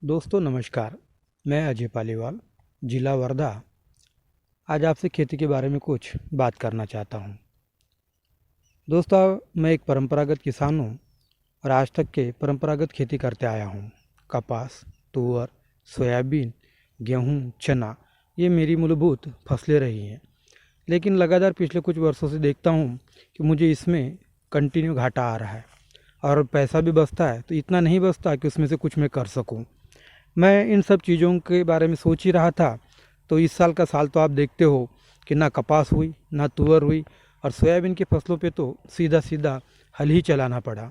दोस्तों नमस्कार। मैं अजय पालीवाल, जिला वर्धा। आज आपसे खेती के बारे में कुछ बात करना चाहता हूँ। दोस्तों, मैं एक परंपरागत किसान हूँ और आज तक के परंपरागत खेती करते आया हूँ। कपास, तुअर, सोयाबीन, गेहूँ, चना, ये मेरी मूलभूत फसलें रही हैं। लेकिन लगातार पिछले कुछ वर्षों से देखता हूँ कि मुझे इसमें कंटिन्यू घाटा आ रहा है और पैसा भी बचता है तो इतना नहीं बचता कि उसमें से कुछ मैं कर सकूँ। मैं इन सब चीज़ों के बारे में सोच ही रहा था। तो इस साल का साल तो आप देखते हो कि ना कपास हुई, ना तुअर हुई, और सोयाबीन की फसलों पे तो सीधा सीधा हल ही चलाना पड़ा।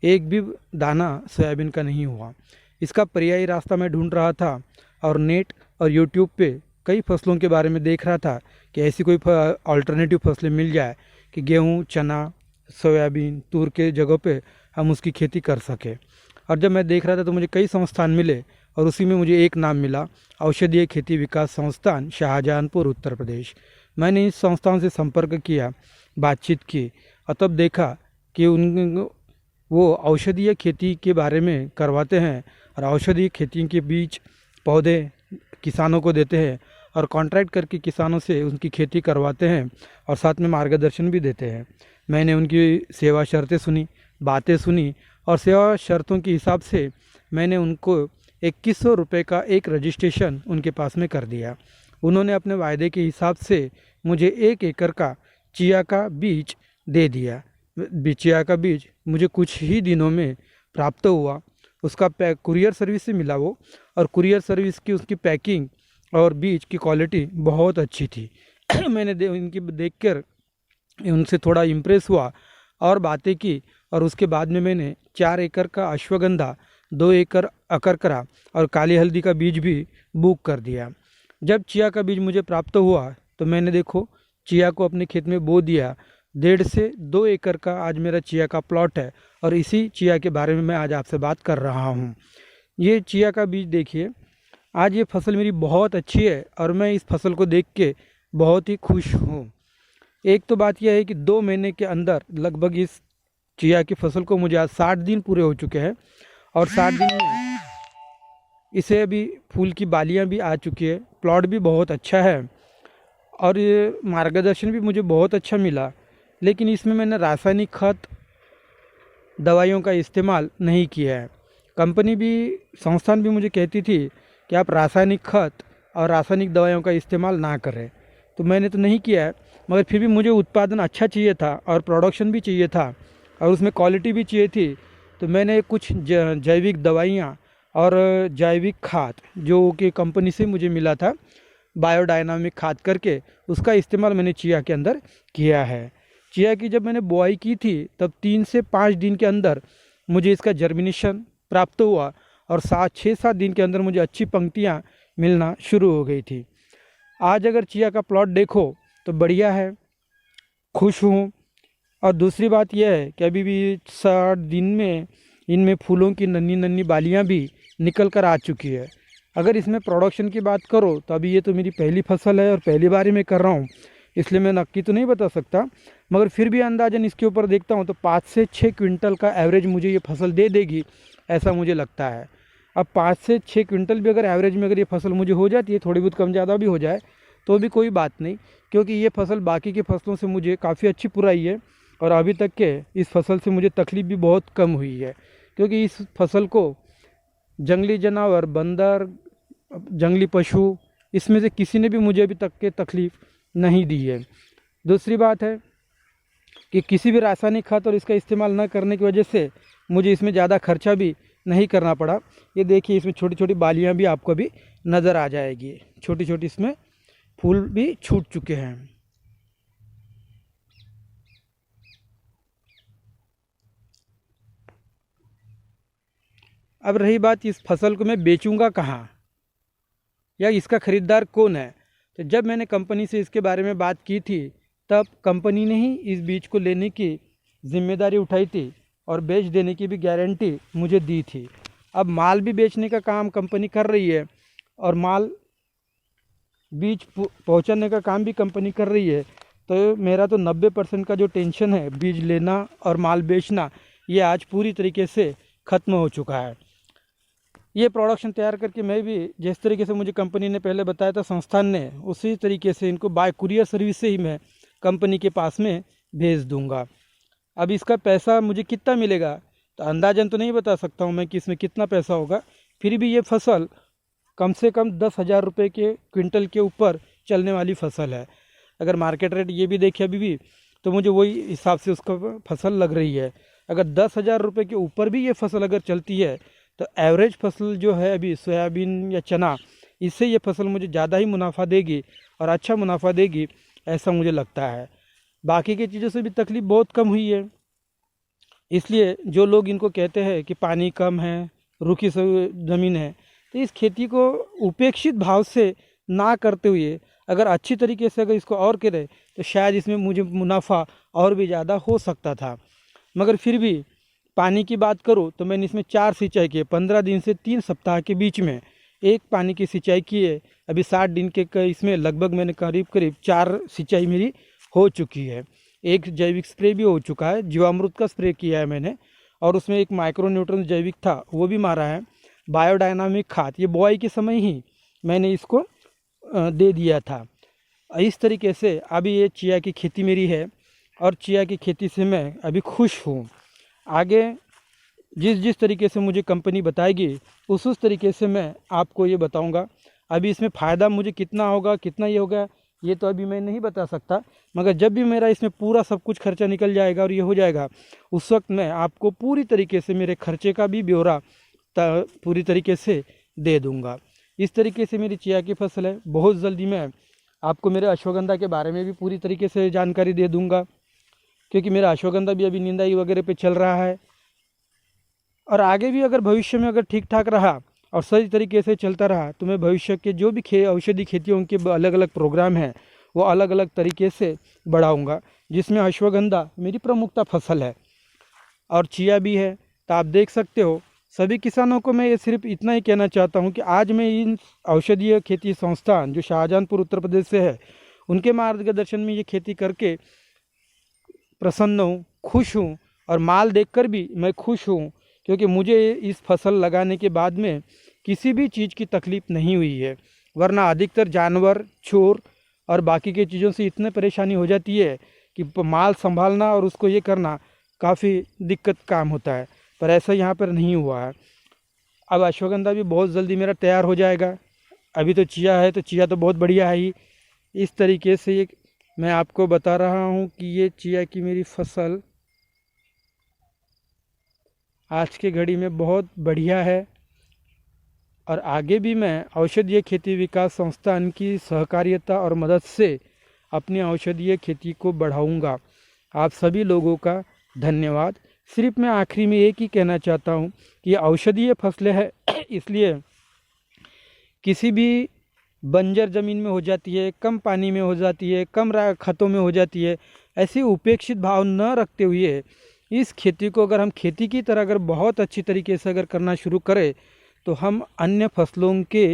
एक भी दाना सोयाबीन का नहीं हुआ। इसका पर्यायी रास्ता मैं ढूंढ रहा था और नेट और यूट्यूब पे कई फसलों के बारे में देख रहा था कि ऐसी कोई अल्टरनेटिव फसलें मिल जाए कि गेहूँ, चना, सोयाबीन, तूर के जगह पे हम उसकी खेती कर सकें। और जब मैं देख रहा था तो मुझे कई संस्थान मिले और उसी में मुझे एक नाम मिला, औषधीय खेती विकास संस्थान, शाहजहांपुर, उत्तर प्रदेश। मैंने इस संस्थान से संपर्क किया, बातचीत की और तब देखा कि उन वो औषधीय खेती के बारे में करवाते हैं और औषधीय खेती के बीज पौधे किसानों को देते हैं और कॉन्ट्रैक्ट करके किसानों से उनकी खेती करवाते हैं और साथ में मार्गदर्शन भी देते हैं। मैंने उनकी सेवा शर्तें सुनी, बातें सुनी और सेवा शर्तों के हिसाब से मैंने उनको 2100 रुपये का एक रजिस्ट्रेशन उनके पास में कर दिया। उन्होंने अपने वायदे के हिसाब से मुझे 1 एकड़ का चिया का बीज दे दिया। चिया का बीज मुझे कुछ ही दिनों में प्राप्त हुआ। उसका कुरियर सर्विस से मिला वो, और कुरियर सर्विस की उसकी पैकिंग और बीज की क्वालिटी बहुत अच्छी थी। मैंने उनकी देख कर उनसे थोड़ा इम्प्रेस हुआ और बातें की, और उसके बाद में मैंने 4 एकड़ का अश्वगंधा, 2 एकड़ अकरकरा और काली हल्दी का बीज भी बुक कर दिया। जब चिया का बीज मुझे प्राप्त हुआ तो मैंने देखो चिया को अपने खेत में बो दिया। 1.5 से 2 एकड़ का आज मेरा चिया का प्लॉट है और इसी चिया के बारे में मैं आज आपसे बात कर रहा हूँ। ये चिया का बीज देखिए, आज ये फसल मेरी बहुत अच्छी है और मैं इस फसल को देख के बहुत ही खुश हूँ। एक तो बात यह है कि 2 महीने के अंदर लगभग इस चिया की फसल को मुझे आज 60 दिन पूरे हो चुके हैं और 60 दिन में इसे अभी फूल की बालियां भी आ चुकी है। प्लॉट भी बहुत अच्छा है और ये मार्गदर्शन भी मुझे बहुत अच्छा मिला। लेकिन इसमें मैंने रासायनिक खाद, दवाइयों का इस्तेमाल नहीं किया है। कंपनी भी, संस्थान भी मुझे कहती थी कि आप रासायनिक खाद और रासायनिक दवाइयों का इस्तेमाल ना करें, तो मैंने तो नहीं किया है। मगर फिर भी मुझे उत्पादन अच्छा चाहिए था और प्रोडक्शन भी चाहिए था और उसमें क्वालिटी भी चाहिए थी। तो मैंने कुछ जैविक दवाइयाँ और जैविक खाद जो कि कंपनी से मुझे मिला था, बायोडायनामिक खाद करके, उसका इस्तेमाल मैंने चिया के अंदर किया है। चिया की जब मैंने बुआई की थी तब 3 से 5 दिन के अंदर मुझे इसका जर्मिनेशन प्राप्त हुआ और 6-7 दिन के अंदर मुझे अच्छी पंक्तियाँ मिलना शुरू हो गई थी। आज अगर चिया का प्लॉट देखो तो बढ़िया है, खुश हूँ। और दूसरी बात यह है कि अभी भी 60 दिन में इनमें फूलों की नन्ही नन्ही बालियाँ भी निकल कर आ चुकी है। अगर इसमें प्रोडक्शन की बात करो तो अभी ये तो मेरी पहली फसल है और पहली बार ही मैं कर रहा हूँ, इसलिए मैं नक्की तो नहीं बता सकता। मगर फिर भी अंदाजन इसके ऊपर देखता हूँ तो 5 से 6 क्विंटल का एवरेज मुझे ये फसल दे देगी, ऐसा मुझे लगता है। अब 5 से 6 क्विंटल भी अगर एवरेज में अगर ये फसल मुझे हो जाती है, थोड़ी बहुत कम ज़्यादा भी हो जाए तो भी कोई बात नहीं, क्योंकि ये फसल बाकी की फसलों से मुझे काफ़ी अच्छी पुराई है और अभी तक के इस फसल से मुझे तकलीफ़ भी बहुत कम हुई है। क्योंकि इस फसल को जंगली जानवर, बंदर, जंगली पशु, इसमें से किसी ने भी मुझे अभी तक के तकलीफ़ नहीं दी है। दूसरी बात है कि किसी भी रासायनिक खाद और इसका इस्तेमाल न करने की वजह से मुझे इसमें ज़्यादा खर्चा भी नहीं करना पड़ा। ये देखिए, इसमें छोटी छोटी बालियाँ भी आपको भी नज़र आ जाएगी, छोटी छोटी इसमें फूल भी छूट चुके हैं। अब रही बात, इस फसल को मैं बेचूंगा कहाँ या इसका ख़रीदार कौन है। तो जब मैंने कंपनी से इसके बारे में बात की थी तब कंपनी ने ही इस बीज को लेने की जिम्मेदारी उठाई थी और बेच देने की भी गारंटी मुझे दी थी। अब माल भी बेचने का काम कंपनी कर रही है और माल बीज पहुंचाने का काम भी कंपनी कर रही है। तो मेरा तो 90% का जो टेंशन है बीज लेना और माल बेचना, ये आज पूरी तरीके से ख़त्म हो चुका है। ये प्रोडक्शन तैयार करके मैं भी जिस तरीके से मुझे कंपनी ने पहले बताया था, संस्थान ने, उसी तरीके से इनको बाय कुरियर सर्विस से ही मैं कंपनी के पास में भेज दूंगा। अब इसका पैसा मुझे कितना मिलेगा तो अंदाजन तो नहीं बता सकता हूँ मैं कि इसमें कितना पैसा होगा, फिर भी ये फसल कम से कम 10,000 रुपये के क्विंटल के ऊपर चलने वाली फसल है। अगर मार्केट रेट ये भी देखे अभी भी, तो मुझे वही हिसाब से उसका फसल लग रही है। अगर 10,000 रुपये के ऊपर भी ये फसल अगर चलती है तो एवरेज फसल जो है अभी सोयाबीन या चना, इससे ये फसल मुझे ज़्यादा ही मुनाफा देगी और अच्छा मुनाफा देगी, ऐसा मुझे लगता है। बाकी की चीज़ों से भी तकलीफ़ बहुत कम हुई है। इसलिए जो लोग इनको कहते हैं कि पानी कम है, रूखी ज़मीन है, तो इस खेती को उपेक्षित भाव से ना करते हुए अगर अच्छी तरीके से अगर इसको और करें तो शायद इसमें मुझे मुनाफा और भी ज़्यादा हो सकता था। मगर फिर भी पानी की बात करूँ तो मैंने इसमें 4 सिंचाई की है। 15 दिन से 3 सप्ताह के बीच में एक पानी की सिंचाई की है। अभी 60 दिन के इसमें लगभग मैंने करीब 4 सिंचाई मेरी हो चुकी है। एक जैविक स्प्रे भी हो चुका है, जीवामृत का स्प्रे किया है मैंने, और उसमें एक माइक्रो न्यूट्रन जैविक था वो भी मारा है। बायोडायनामिक खाद ये बुआई के समय ही मैंने इसको दे दिया था। इस तरीके से अभी ये चिया की खेती मेरी है और चिया की खेती से मैं अभी खुश हूँ। आगे जिस तरीके से मुझे कंपनी बताएगी उस तरीके से मैं आपको ये बताऊंगा। अभी इसमें फ़ायदा मुझे कितना होगा, कितना ये होगा, ये तो अभी मैं नहीं बता सकता, मगर जब भी मेरा इसमें पूरा सब कुछ खर्चा निकल जाएगा और ये हो जाएगा, उस वक्त मैं आपको पूरी तरीके से मेरे खर्चे का भी ब्यौरा पूरी तरीके से दे दूंगा। इस तरीके से मेरी चिया की फसल है। बहुत जल्दी मैं आपको मेरे अश्वगंधा के बारे में भी पूरी तरीके से जानकारी दे दूंगा, क्योंकि मेरा अश्वगंधा भी अभी निंदाई वगैरह पे चल रहा है। और आगे भी अगर भविष्य में अगर ठीक ठाक रहा और सही तरीके से चलता रहा तो मैं भविष्य के जो भी औषधि खेतियों के अलग अलग प्रोग्राम हैं वो अलग अलग तरीके से बढ़ाऊँगा, जिसमें अश्वगंधा मेरी प्रमुखता फसल है और चिया भी है। तो आप देख सकते हो, सभी किसानों को मैं ये सिर्फ इतना ही कहना चाहता हूँ कि आज मैं इन औषधीय खेती संस्थान जो शाहजहानपुर उत्तर प्रदेश से है, उनके मार्गदर्शन में ये खेती करके प्रसन्न हूँ, खुश हूँ, और माल देखकर भी मैं खुश हूँ, क्योंकि मुझे इस फसल लगाने के बाद में किसी भी चीज़ की तकलीफ़ नहीं हुई है। वरना अधिकतर जानवर, चोर और बाकी की चीज़ों से इतने परेशानी हो जाती है कि माल संभालना और उसको ये करना काफ़ी दिक्कत काम होता है, पर ऐसा यहाँ पर नहीं हुआ है। अब अश्वगंधा भी बहुत जल्दी मेरा तैयार हो जाएगा। अभी तो चिया है, तो चिया तो बहुत बढ़िया है ही। इस तरीके से मैं आपको बता रहा हूँ कि ये चिया की मेरी फसल आज के घड़ी में बहुत बढ़िया है, और आगे भी मैं औषधीय खेती विकास संस्थान की सहकारिता और मदद से अपनी औषधीय खेती को बढ़ाऊंगा। आप सभी लोगों का धन्यवाद। सिर्फ मैं आखिरी में एक ही कहना चाहता हूँ कि औषधीय फसलें हैं, इसलिए किसी भी बंजर ज़मीन में हो जाती है, कम पानी में हो जाती है, कम खतों में हो जाती है, ऐसी उपेक्षित भाव न रखते हुए इस खेती को अगर हम खेती की तरह अगर बहुत अच्छी तरीके से अगर करना शुरू करें तो हम अन्य फसलों के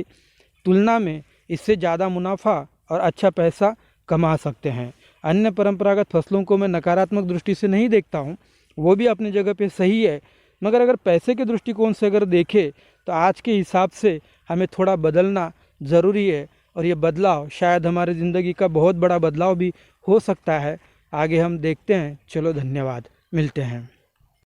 तुलना में इससे ज़्यादा मुनाफा और अच्छा पैसा कमा सकते हैं। अन्य परंपरागत फसलों को मैं नकारात्मक दृष्टि से नहीं देखता हूँ, वो भी अपनी जगह पे सही है, मगर अगर पैसे के दृष्टिकोण से अगर देखें तो आज के हिसाब से हमें थोड़ा बदलना ज़रूरी है, और ये बदलाव शायद हमारी ज़िंदगी का बहुत बड़ा बदलाव भी हो सकता है। आगे हम देखते हैं। चलो, धन्यवाद, मिलते हैं।